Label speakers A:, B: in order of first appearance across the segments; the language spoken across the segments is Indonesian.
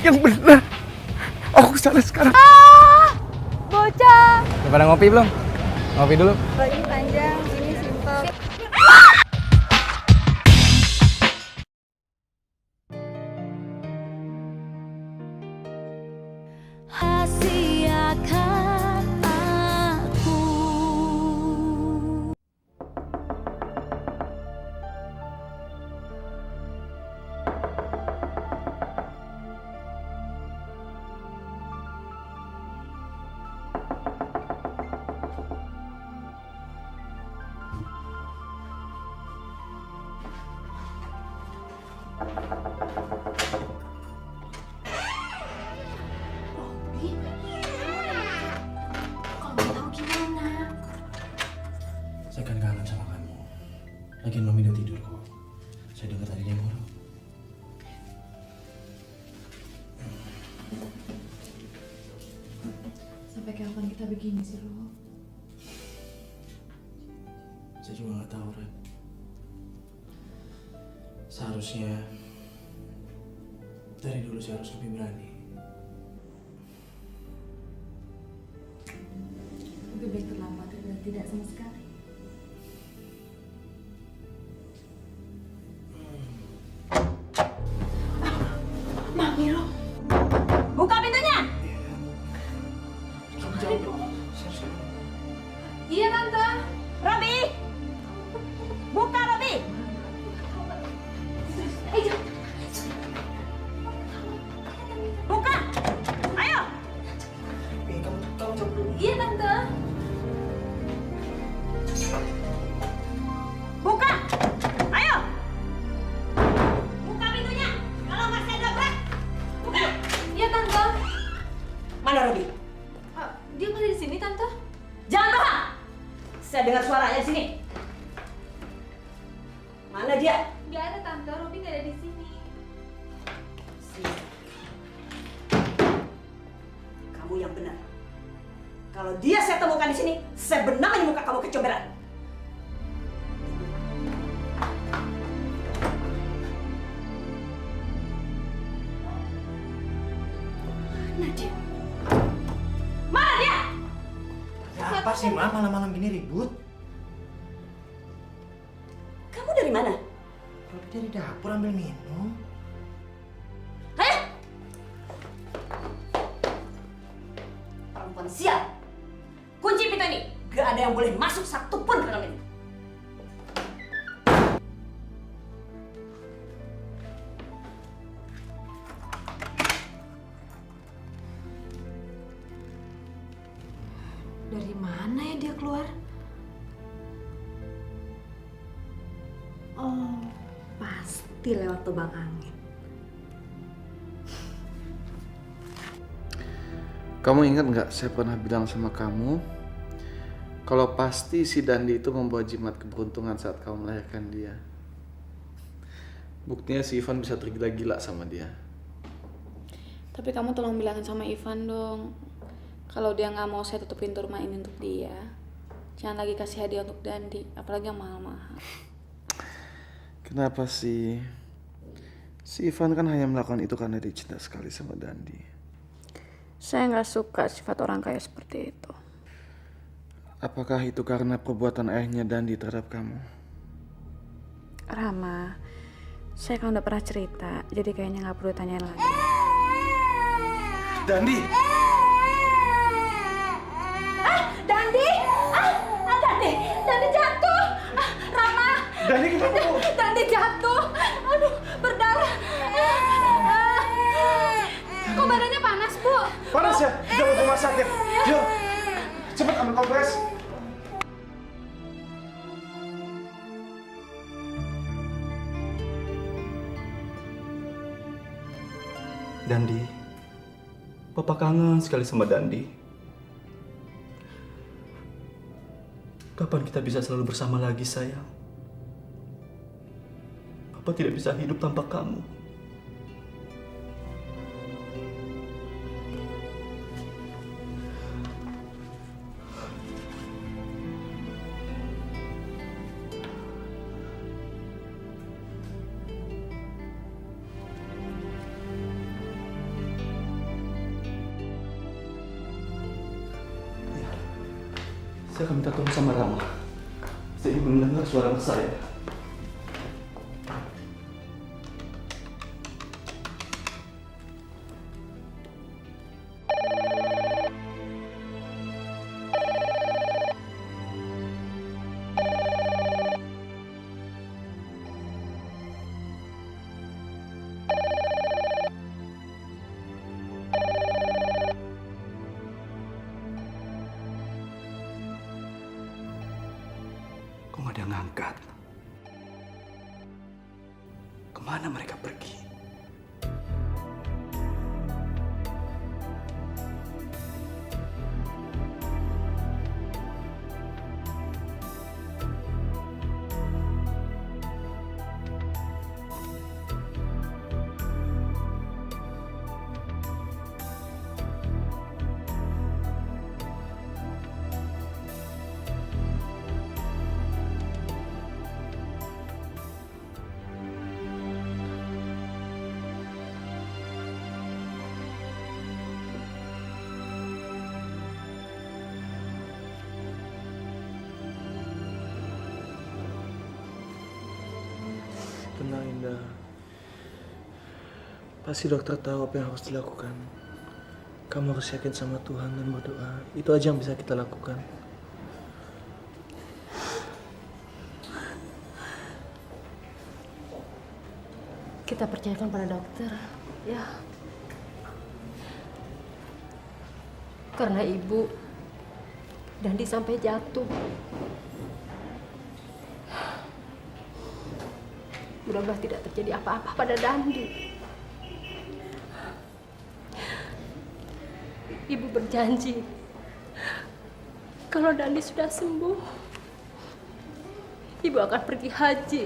A: yang benar. Aku salah sekarang.
B: Bocah.
A: Udah pada ngopi belum? Ngopi dulu.
B: Ini panjang, ini simpel.
C: Rahasiakan aku.
D: Saya kan kangen sama kamu. Lagian mami udah tidur kok. Saya dengar tadi dia ngorok.
E: Sampai kapan kita begini sih, Ro?
D: Saya juga nggak tahu, Ren. Seharusnya dari dulu saya harus lebih berani.
E: Lebih baik terlambat daripada tidak sama sekali. Mami, Ro.
C: Buka pintunya.
D: Kamu jawab dong.
E: Iya, Tante.
C: Robi. Buka, Robi. Buka. Ayo.
D: Kamu jawab dulu.
E: Iya, Tante.
C: Buka. Ayo. Buka pintunya. Kalau nggak saya dobrak. Buka.
E: Iya, Tante.
C: Mana Robi?
E: Dia nggak ada di sini, Tante.
C: Jangan bohong. Saya dengar suaranya di sini. Mana dia?
E: Nggak ada, Tante. Robi nggak ada di sini.
C: Kamu yang benar. Kalau dia saya temukan di sini, saya benangin muka kamu kecomberan. Mana dia? Mana dia?
D: Ya apa sih, Ma? Malam-malam gini ribut?
C: Kamu dari mana?
D: Robi dari dapur ambil minum.
C: Hah? Perempuan sial. Kunci pintu ini. Gak ada yang boleh masuk satupun ke dalam ini.
E: Dari mana ya dia keluar? Oh, pasti lewat lubang angin.
F: Kamu ingat nggak saya pernah bilang sama kamu kalau pasti si Dandi itu membawa jimat keberuntungan saat kamu melahirkan dia. Buktinya si Ivan bisa tergila-gila sama dia.
G: Tapi kamu tolong bilangin sama Ivan dong, kalau dia nggak mau saya tutup pintu rumah ini untuk dia. Jangan lagi kasih hadiah untuk Dandi, apalagi yang mahal-mahal.
F: Kenapa sih? Si Ivan kan hanya melakukan itu karena dia cinta sekali sama Dandi.
G: Saya nggak suka sifat orang kaya seperti itu.
F: Apakah itu karena perbuatan ayahnya Dandi terhadap kamu?
G: Rama, saya kan udah pernah cerita, jadi kayaknya nggak perlu tanyain lagi.
F: Dandi!
C: Dandi! Dandi! Dandi jatuh! Rama!
F: Dandi kenapa?
C: Dandi jatuh! Aduh, berdarah!
E: Kok badannya panas, Bu?
F: Panas ya? Kita mau ke rumah sakit. Yuk, cepet ambil kompres.
H: Dandi, Papa kangen sekali sama Dandi. Kapan kita bisa selalu bersama lagi, sayang? Papa tidak bisa hidup tanpa kamu. Saya akan minta tolong sama Rama. Saya ingin mendengar suara anak saya. Kok nggak ada yang ngangkat? Kemana mereka pergi?
F: Tenang Indah. Pasti dokter tahu apa yang harus dilakukan. Kamu harus yakin sama Tuhan dan berdoa. Itu aja yang bisa kita lakukan.
I: Kita percayakan pada dokter, ya. Karena ibu Dandi sampai jatuh. Mudah-mudahan tidak terjadi apa-apa pada Dandi. Ibu berjanji, kalau Dandi sudah sembuh, ibu akan pergi haji.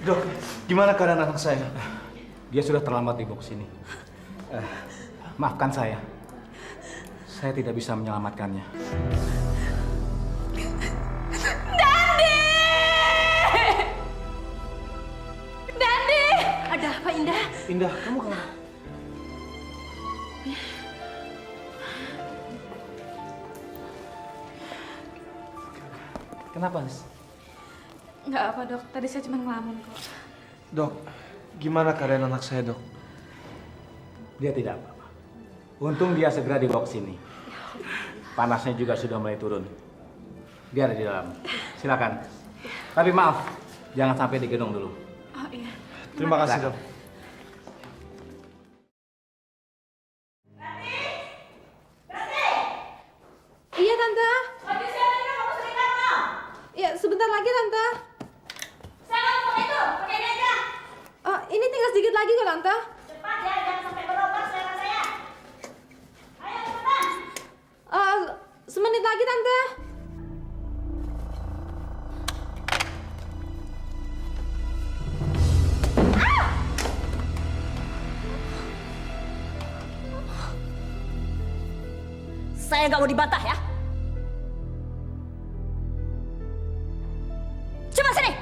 H: Dok, gimana keadaan anak saya?
A: Dia sudah terlambat dibawa ke sini. Maafkan saya. Saya tidak bisa menyelamatkannya.
I: Dandi! Ada apa, Indah?
F: Indah, kamu kemana?
A: Kenapa, Nis?
G: Nggak apa dok, tadi saya cuma ngelamun kok.
F: Dok, gimana keadaan anak saya, Dok?
A: Dia tidak apa-apa. Untung dia segera dibawa ke sini. Panasnya juga sudah mulai turun. Dia ada di dalam. Silakan. Tapi maaf, jangan sampai digendong dulu.
G: Oh iya.
F: Terima kasih, Dok.
E: Iya tante. Iya sebentar lagi tante.
C: Saya nggak mau pakai itu, pakai ini aja.
E: Oh, ini tinggal sedikit lagi kok tante.
C: Cepat ya, jangan sampai berubah selera saya. Ayo cepetan.
E: Semenit lagi tante.
C: Saya nggak mau dibantah ya. Coba sini.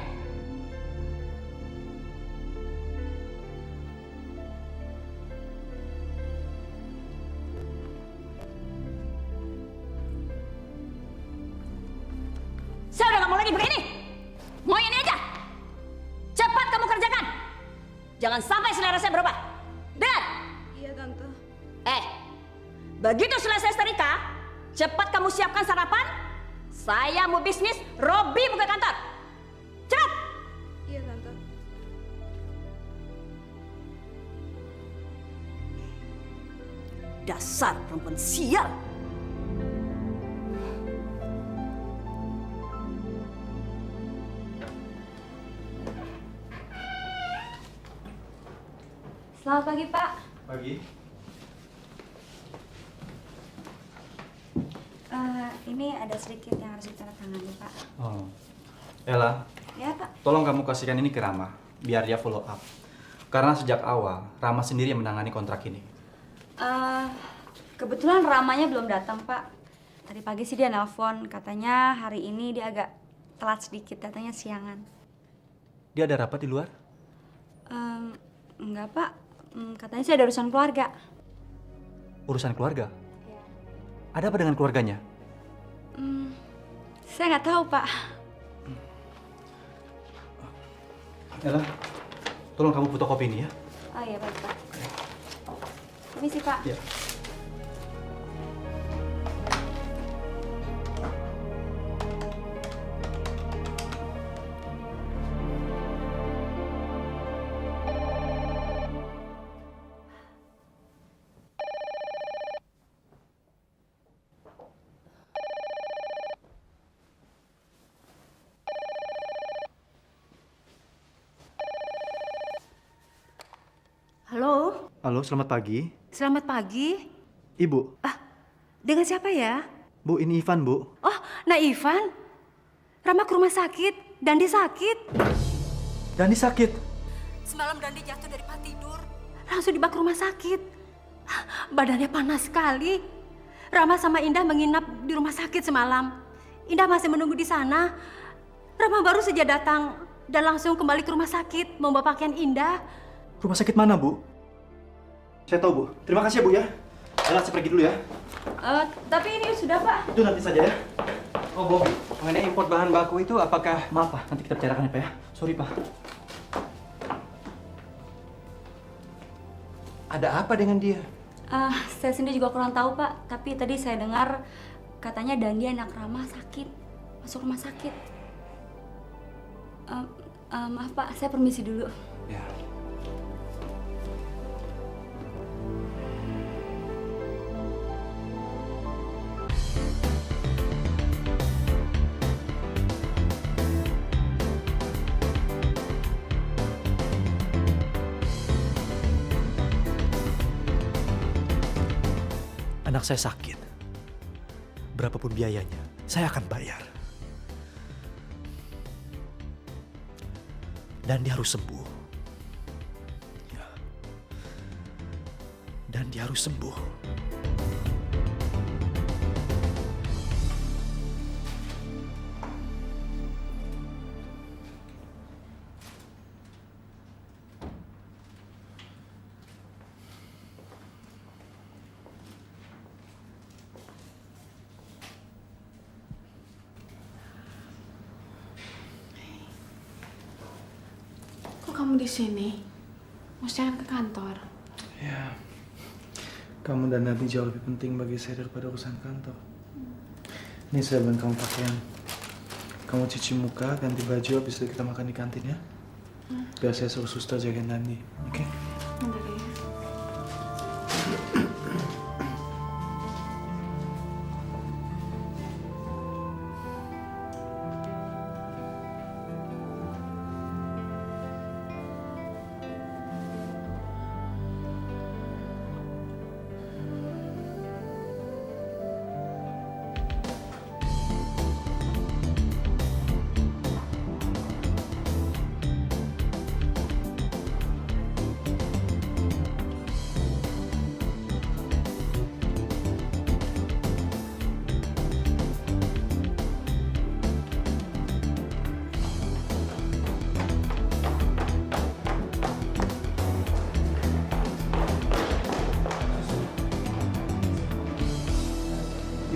C: Saya udah nggak mau lagi begini. Mau ini aja. Cepat kamu kerjakan. Jangan sampai selera saya berubah. Dengar?
B: Iya tante.
C: Begitu selesai setrika, cepat kamu siapkan sarapan. Saya mau bisnis, Robi buka kantor. Cepat!
B: Iya tante.
C: Dasar perempuan sial.
E: Selamat pagi, Pak.
H: Pagi.
B: Ini ada sedikit yang harus ditandatangani, Pak.
H: Oh. Ella,
B: Ya, Pak.
H: tolong kamu kasihkan ini ke Rama, biar dia follow up. Karena sejak awal, Rama sendiri yang menangani kontrak ini.
B: Kebetulan Ramanya belum datang, Pak. Tadi pagi sih dia nelpon, katanya hari ini dia agak telat sedikit, datangnya siangan.
H: Dia ada rapat di luar?
B: Enggak, Pak. Katanya sih ada urusan keluarga.
H: Urusan keluarga? Ada apa dengan keluarganya?
B: Saya nggak tahu, Pak.
H: Ella, tolong kamu fotokopi ini ya.
B: Oh iya, baik, Pak. Permisi, Pak.
H: Ya.
E: Halo,
H: Halo, selamat pagi.
E: selamat pagi.
H: Ibu,
E: Dengan siapa ya?
H: Bu, ini Ivan, Bu.
E: Oh, nah Ivan. Rama ke rumah sakit. Dandi sakit.
H: Dani sakit.
E: Semalam Dandi jatuh dari tempat tidur. Langsung dibawa ke rumah sakit. Badannya panas sekali. Rama sama Indah menginap di rumah sakit semalam. Indah masih menunggu di sana. Rama baru saja datang dan langsung kembali ke rumah sakit membawa pakaian Indah.
H: Rumah sakit mana, Bu? Saya tahu, Bu. Terima kasih ya, Bu ya. Ella, saya pergi dulu ya.
B: Tapi ini sudah, Pak.
H: Itu nanti saja ya.
J: Oh, Bob, mengenai import bahan baku itu apakah...
H: Maaf, Pak. Nanti kita bicarakan ya, Pak ya. Sorry, Pak.
J: Ada apa dengan dia?
B: Saya sendiri juga kurang tahu, Pak. Tapi tadi saya dengar katanya Dandi anak Rama sakit. Masuk rumah sakit. Maaf, Pak. Saya permisi dulu.
J: Ya.
D: Anak saya sakit. Berapapun biayanya, saya akan bayar. Dan dia harus sembuh. Ya. Dan dia harus sembuh.
G: Kok kamu di sini? Mesti kan ke kantor.
F: Ya, kamu dan Nabi jauh lebih penting bagi saya daripada urusan kantor. Ini saya beliin kamu pakaian. Kamu cuci muka, ganti baju, habis itu kita makan di kantin ya. Biar saya suruh suster jagain Nandi, oke?
G: Bentar ya.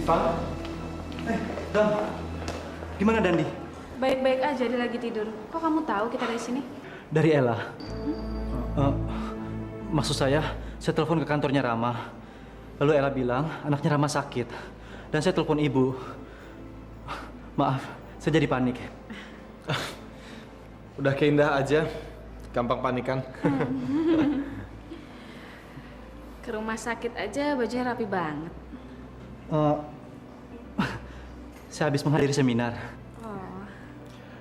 H: Ivan? Dan. Gimana Dandi?
G: Baik-baik aja, dia lagi tidur. Kok kamu tahu kita dari sini?
H: Dari Ella. Maksud saya telepon ke kantornya Rama. Lalu Ella bilang anaknya Rama sakit. Dan saya telepon ibu. Maaf, saya jadi panik.
F: Udah kayak Indah aja, gampang panikan.
G: Ke rumah sakit aja bajunya rapi banget.
H: Saya habis menghadiri seminar.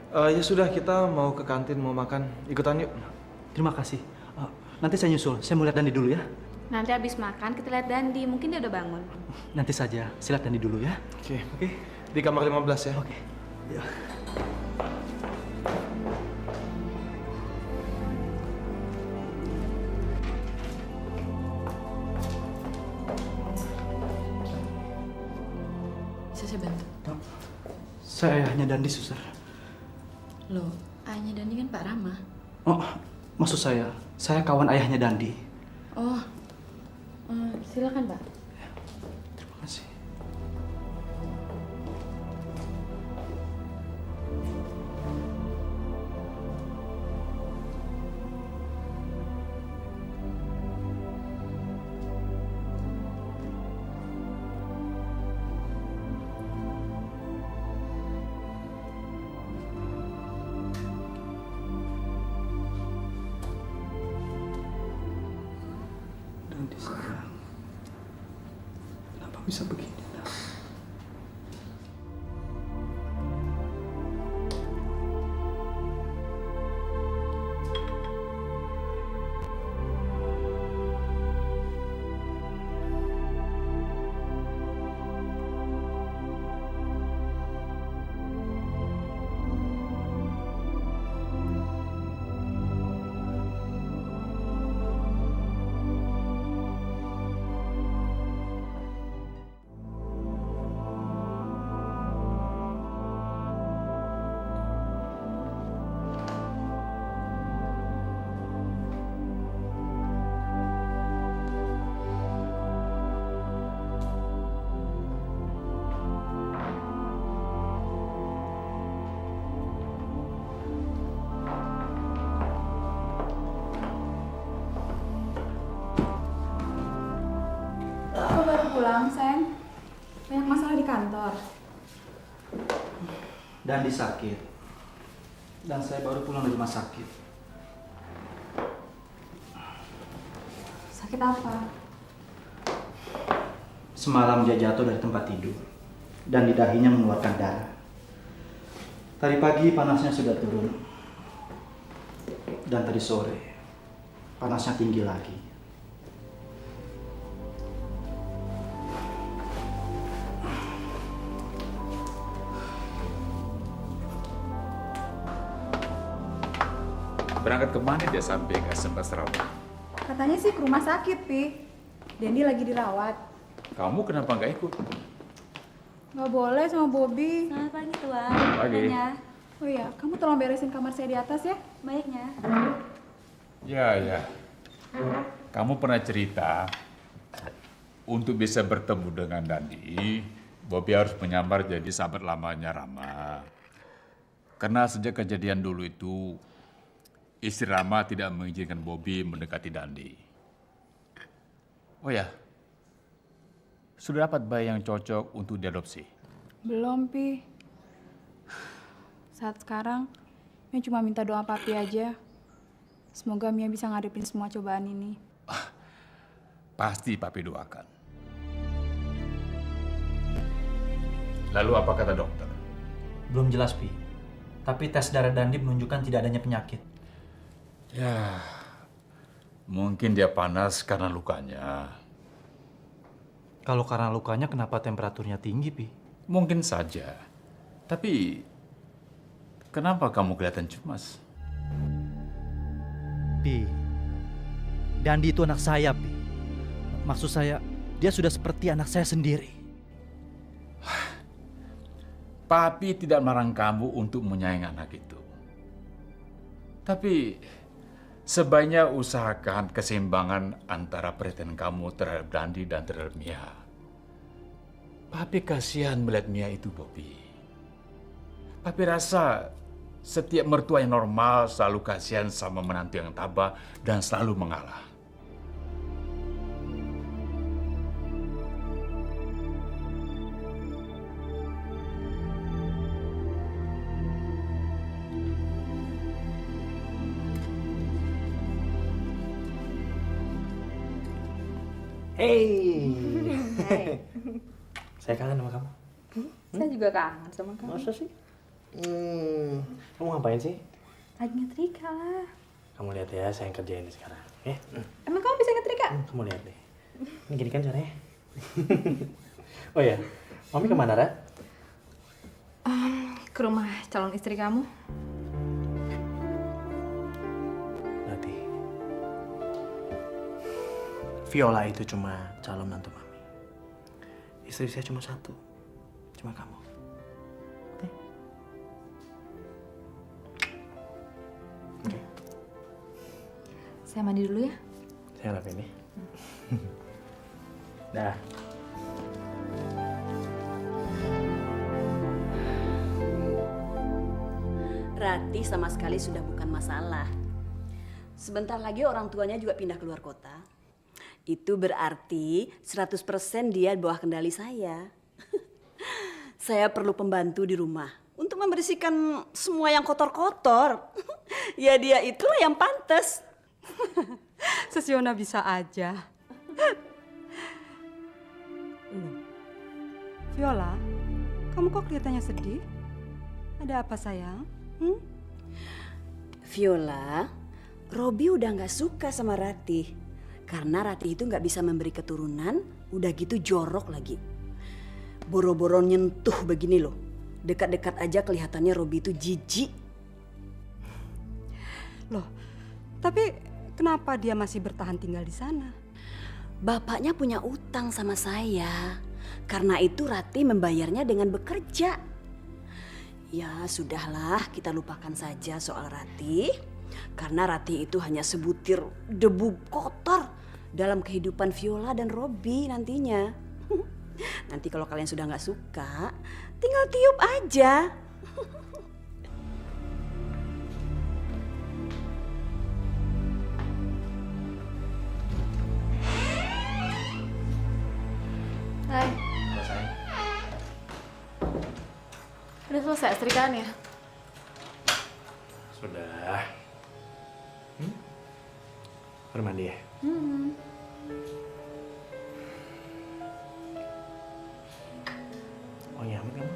F: Ya sudah, kita mau ke kantin, mau makan. Ikutan yuk.
H: Terima kasih. Nanti saya nyusul. Saya mau lihat Dandi dulu ya.
G: Nanti habis makan kita lihat Dandi, mungkin dia udah bangun.
H: Nanti saja. Saya lihat Dandi dulu ya.
F: Oke.
H: Oke.
F: Di kamar 15 ya.
H: Oke. Ya.
I: Saya bantu.
H: Saya ayahnya Dandi, suster.
I: Loh, ayahnya Dandi kan Pak Rama.
H: Oh, maksud saya kawan ayahnya Dandi.
G: Oh, silakan Pak.
F: Terima kasih. Dandi sayang, kenapa bisa begini? Nak?
G: Aku baru pulang, sayang. Banyak masalah di kantor.
H: Dandi sakit. Dan saya baru pulang dari rumah sakit.
G: Sakit apa?
H: Semalam dia jatuh dari tempat tidur. Dan di dahinya mengeluarkan darah. Tadi pagi panasnya sudah turun. Dan tadi sore panasnya tinggi lagi.
K: Berangkat kemana dia sampai nggak sempat sarapan?
G: Katanya sih ke rumah sakit, Pi. Dendi lagi dirawat.
K: Kamu kenapa nggak ikut?
G: Nggak boleh sama Bobby.
B: Selamat pagi Tuan.
K: Pagi.
B: Nyonya.
G: Oh iya, kamu tolong beresin kamar saya di atas ya.
B: Baiknya.
K: Ya. Kamu pernah cerita untuk bisa bertemu dengan Dandi, Bobby harus menyamar jadi sahabat lamanya Rama. Karena sejak kejadian dulu itu, istri Rama tidak mengizinkan Bobby mendekati Dandi. Oh ya, sudah dapat bayi yang cocok untuk diadopsi?
G: Belum, Pi. Saat sekarang, Mia cuma minta doa Papi aja. Semoga Mia bisa ngadepin semua cobaan ini.
K: Pasti Papi doakan. Lalu apa kata dokter?
H: Belum jelas, Pi. Tapi tes darah Dandi menunjukkan tidak adanya penyakit.
K: Ya, mungkin dia panas karena lukanya.
H: Kalau karena lukanya, kenapa temperaturnya tinggi, Pi?
K: Mungkin saja. Tapi, kenapa kamu kelihatan cemas?
H: Pi, Dandi itu anak saya, Pi. Maksud saya, dia sudah seperti anak saya sendiri.
K: Papi tidak melarang kamu untuk menyayangi anak itu. Tapi, sebaiknya usahakan keseimbangan antara perhatian kamu terhadap Dandi dan terhadap Mia. Papi kasihan melihat Mia itu, Bobby. Papi rasa setiap mertua yang normal selalu kasihan sama menantu yang tabah dan selalu mengalah.
D: Hey. Saya kangen sama kamu.
G: Saya juga kangen sama kamu.
D: Masa sih? Kamu ngapain sih?
G: Lagi nyetrika lah.
D: Kamu lihat ya, saya yang kerjain ini sekarang. Ya?
G: Emang kamu bisa nyetrika?
D: Kamu lihat deh. Ini gini kan caranya. Oh ya, Mami kemana, Ra?
G: Ke rumah calon istri kamu.
D: Berarti Viola itu cuma calon mantu Mami. Istri saya cuma satu. Cuma kamu. Oke? Oke.
G: Saya mandi dulu ya.
D: Saya rapiin nih.
A: Dah.
C: Rati sama sekali sudah bukan masalah. Sebentar lagi orang tuanya juga pindah keluar kota. Itu berarti 100% dia di bawah kendali saya. Saya perlu pembantu di rumah untuk membersihkan semua yang kotor-kotor. Ya dia itulah yang pantas.
B: Sesiona bisa aja. Viola, kamu kok kelihatannya sedih? Ada apa sayang?
C: Viola, Robi udah gak suka sama Ratih. Karena Ratih itu gak bisa memberi keturunan, udah gitu jorok lagi. Boro-boro nyentuh begini loh. Dekat-dekat aja kelihatannya Robi itu jijik.
B: Loh, tapi kenapa dia masih bertahan tinggal di sana?
C: Bapaknya punya utang sama saya. Karena itu Ratih membayarnya dengan bekerja. Ya sudahlah, kita lupakan saja soal Ratih. Karena Ratih itu hanya sebutir debu kotor dalam kehidupan Viola dan Robi nantinya. Nanti kalau kalian sudah nggak suka, tinggal tiup aja.
G: Hai. Udah selesai setrikaannya?
D: Sudah. Baru mandi ya? Oh nyaman kamu?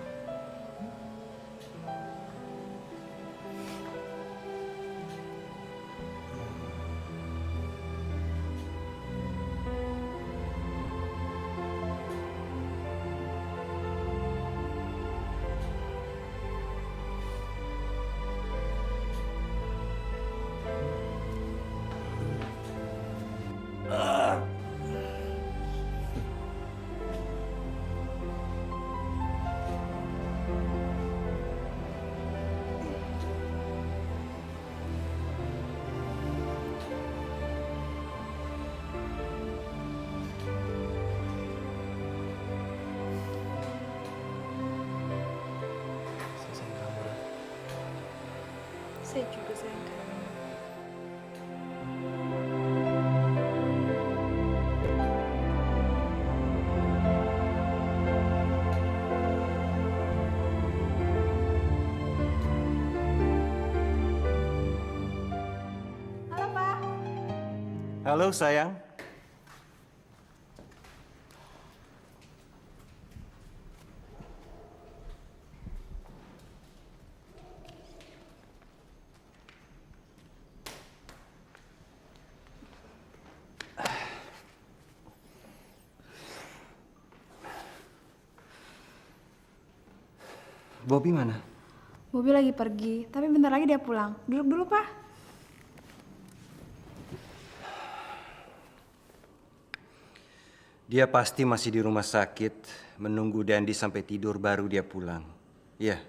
G: Saya juga sayang kamu.
E: Halo, Pak.
J: Halo sayang. Bobby mana?
G: Bobby lagi pergi, tapi bentar lagi dia pulang. Duduk dulu, Pak.
J: Dia pasti masih di rumah sakit, menunggu Dandi sampai tidur baru dia pulang. Iya.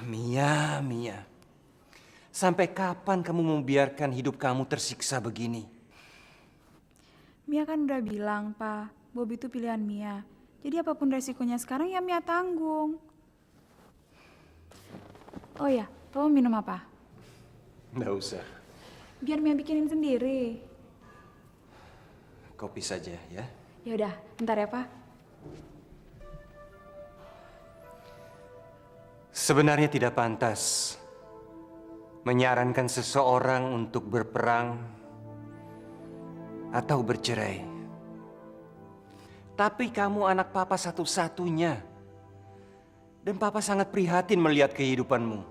J: Mia. Sampai kapan kamu membiarkan hidup kamu tersiksa begini?
G: Mia kan udah bilang, Pak, Bobby itu pilihan Mia. Jadi apapun resikonya sekarang ya Mia tanggung. Oh ya, kamu minum apa?
J: Nggak usah.
G: Biar Mia bikinin sendiri.
J: Kopi saja ya.
G: Ya udah, bentar ya, Pak.
J: Sebenarnya tidak pantas menyarankan seseorang untuk berperang atau bercerai. Tapi kamu anak papa satu-satunya. Dan papa sangat prihatin melihat kehidupanmu.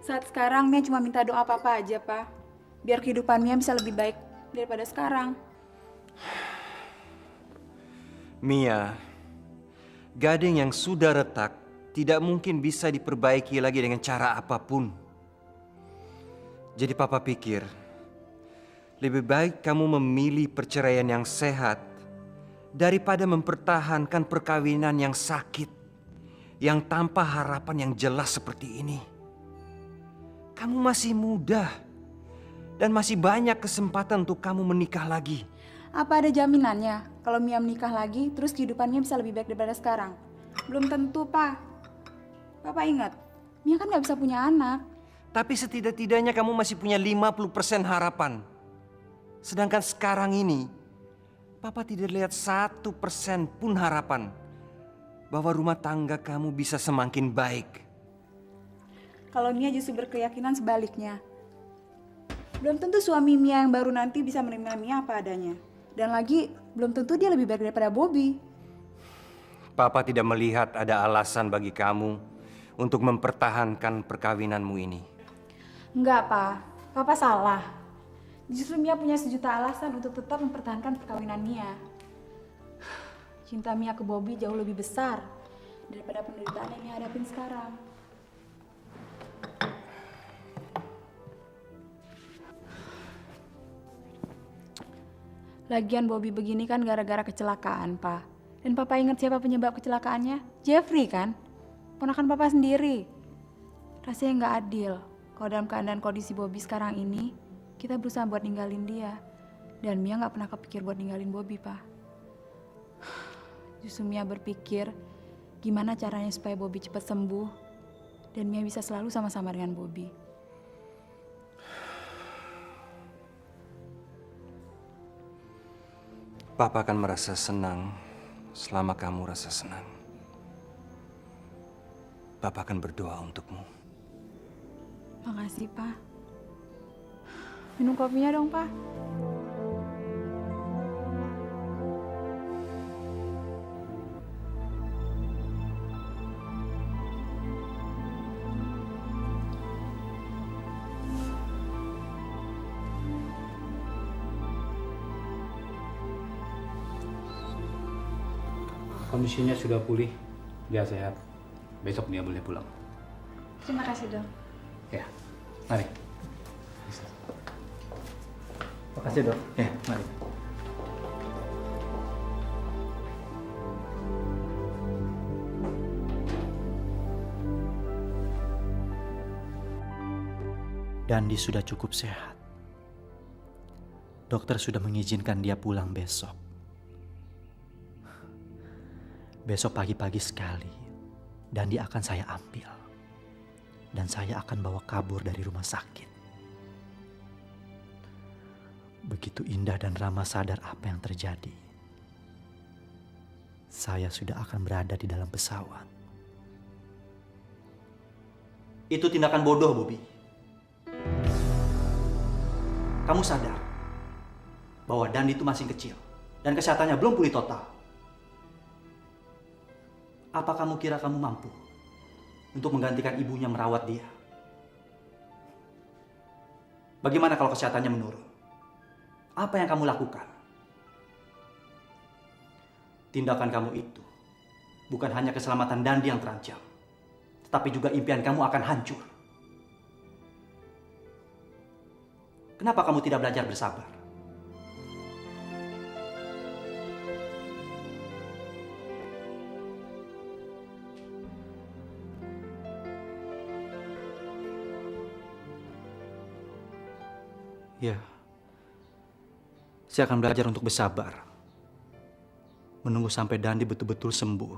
G: Saat sekarang Mia cuma minta doa Papa aja, Pak. Biar kehidupan Mia bisa lebih baik daripada sekarang.
J: Mia, gading yang sudah retak tidak mungkin bisa diperbaiki lagi dengan cara apapun. Jadi papa pikir, lebih baik kamu memilih perceraian yang sehat daripada mempertahankan perkawinan yang sakit, yang tanpa harapan yang jelas seperti ini. Kamu masih muda Dan masih banyak kesempatan untuk kamu menikah lagi.
L: Apa ada jaminannya kalau Mia menikah lagi terus kehidupannya bisa lebih baik daripada sekarang? Belum tentu, Pak. Papa ingat, Mia kan nggak bisa punya anak.
J: Tapi setidak-tidaknya kamu masih punya 50% harapan. Sedangkan sekarang ini, Papa tidak lihat 1% pun harapan bahwa rumah tangga kamu bisa semakin baik.
L: Kalau Mia justru berkeyakinan sebaliknya. Belum tentu suami Mia yang baru nanti bisa menerima Mia apa adanya. Dan lagi, belum tentu dia lebih baik daripada Bobby.
J: Papa tidak melihat ada alasan bagi kamu untuk mempertahankan perkawinanmu ini.
L: Enggak, Pak. Papa salah. Justru Mia punya sejuta alasan untuk tetap mempertahankan perkawinan Mia. Cinta Mia ke Bobby jauh lebih besar daripada penderitaan yang Mia hadapin sekarang. Lagian Bobby begini kan gara-gara kecelakaan, Pak. Dan Papa ingat siapa penyebab kecelakaannya? Jeffrey kan? Ponakan Papa sendiri. Rasanya nggak adil kalau dalam keadaan kondisi Bobby sekarang ini, kita berusaha buat ninggalin dia. Dan Mia nggak pernah kepikir buat ninggalin Bobby, Pak. Justru Mia berpikir gimana caranya supaya Bobby cepat sembuh dan Mia bisa selalu sama-sama dengan Bobby.
J: Papa akan merasa senang selama kamu rasa senang. Papa akan berdoa untukmu.
L: Makasih, Pak. Minum kopinya dong, Pak.
A: Kondisinya sudah pulih, dia sehat. Besok dia boleh pulang.
L: Terima kasih, Dok.
A: Ya, mari.
H: Makasih, Dok.
A: Ya, mari.
H: Dandi sudah cukup sehat. Dokter sudah mengizinkan dia pulang besok. Besok pagi-pagi sekali, Dandi akan saya ambil. Dan saya akan bawa kabur dari rumah sakit. Begitu Indah dan Rama sadar apa yang terjadi, saya sudah akan berada di dalam pesawat. Itu tindakan bodoh, Bobby. Kamu sadar bahwa Dandi itu masih kecil dan kesehatannya belum pulih total. Apa kamu kira kamu mampu untuk menggantikan ibunya merawat dia? Bagaimana kalau kesehatannya menurun? Apa yang kamu lakukan? Tindakan kamu itu bukan hanya keselamatan Dandi yang terancam, tetapi juga impian kamu akan hancur. Kenapa kamu tidak belajar bersabar? Ya, saya akan belajar untuk bersabar. Menunggu sampai Dandi betul-betul sembuh.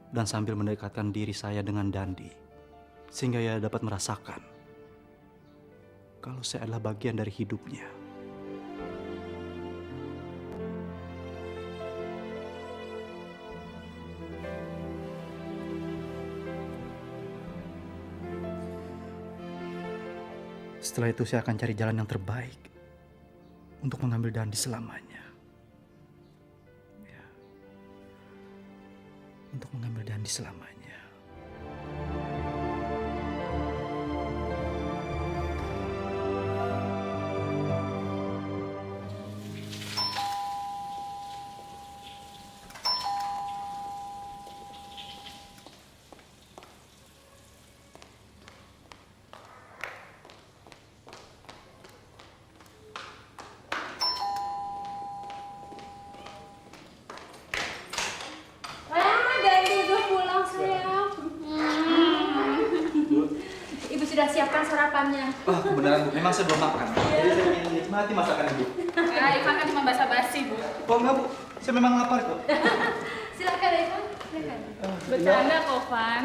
H: Dan sambil mendekatkan diri saya dengan Dandi. Sehingga ia dapat merasakan kalau saya adalah bagian dari hidupnya. Setelah itu saya akan cari jalan yang terbaik untuk mengambil Dandi selamanya. Ya. Untuk mengambil Dandi selamanya.
E: Dandi udah pulang, sayang.
L: siapkan sarapannya.
H: Oh, beneran Bu, memang saya belum makan. Jadi saya ingin menikmati masakan Ibu.
G: Ivan kan cuma basa-basi, Bu.
H: Oh enggak Bu, saya memang lapar kok.
L: Silakan Ivan, silakan.
G: Bercanda kok, Van.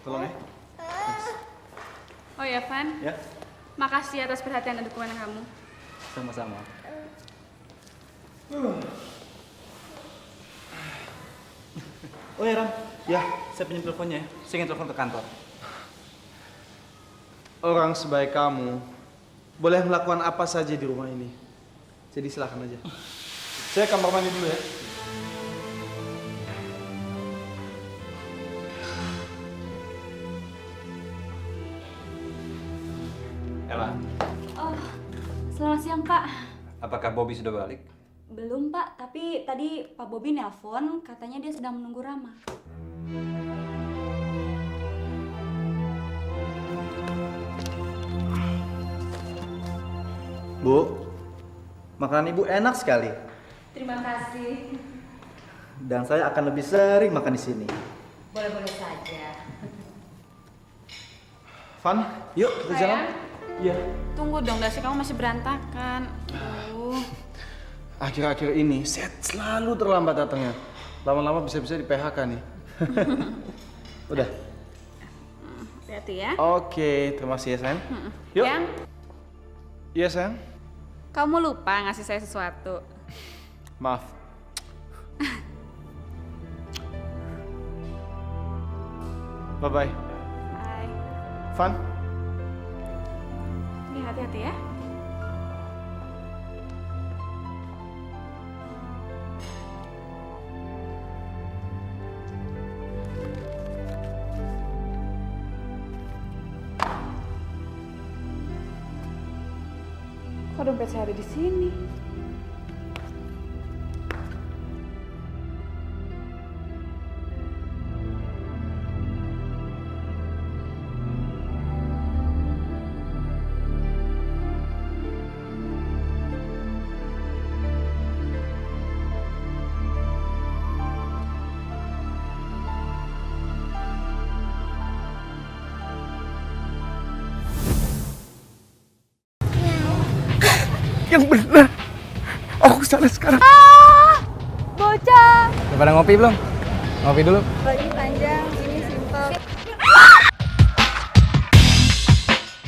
H: Tolong ya.
G: Oh ya, Van.
H: Ya,
G: Makasih atas perhatian dan dukungan kamu.
H: sama-sama. Oh ya Ram, ya saya pinjam teleponnya ya. Saya ingin telepon ke kantor.
F: Orang sebaik kamu boleh melakukan apa saja di rumah ini. Jadi silakan aja. Saya kamar mandi dulu ya.
H: Ella,
B: Oh, selamat siang Pak.
J: Apakah Bobby sudah balik?
B: Belum Pak, tapi tadi Pak Bobi nelpon, katanya dia sedang menunggu Rama.
H: Bu, makanan Ibu enak sekali.
B: Terima kasih.
H: Dan saya akan lebih sering makan di sini.
B: Boleh-boleh saja.
F: Van, yuk kita jalan.
H: Iya.
G: Tunggu dong, dasi kamu masih berantakan.
F: Akhir-akhir ini set selalu terlambat datangnya. Lama-lama bisa-bisa di PHK nih. Udah.
G: Hati-hati ya.
F: Oke, terima kasih ya sayang. Yuk.
G: Yang,
F: Iya sayang.
G: kamu lupa ngasih saya sesuatu.
F: Maaf. Bye-bye.
G: Bye.
F: Van.
G: Ini hati-hati ya. Kok dompet saya ada di sini?
F: Yang benar. Aku salah sekarang.
L: Bocah.
A: Udah pada ngopi belum? Ngopi dulu.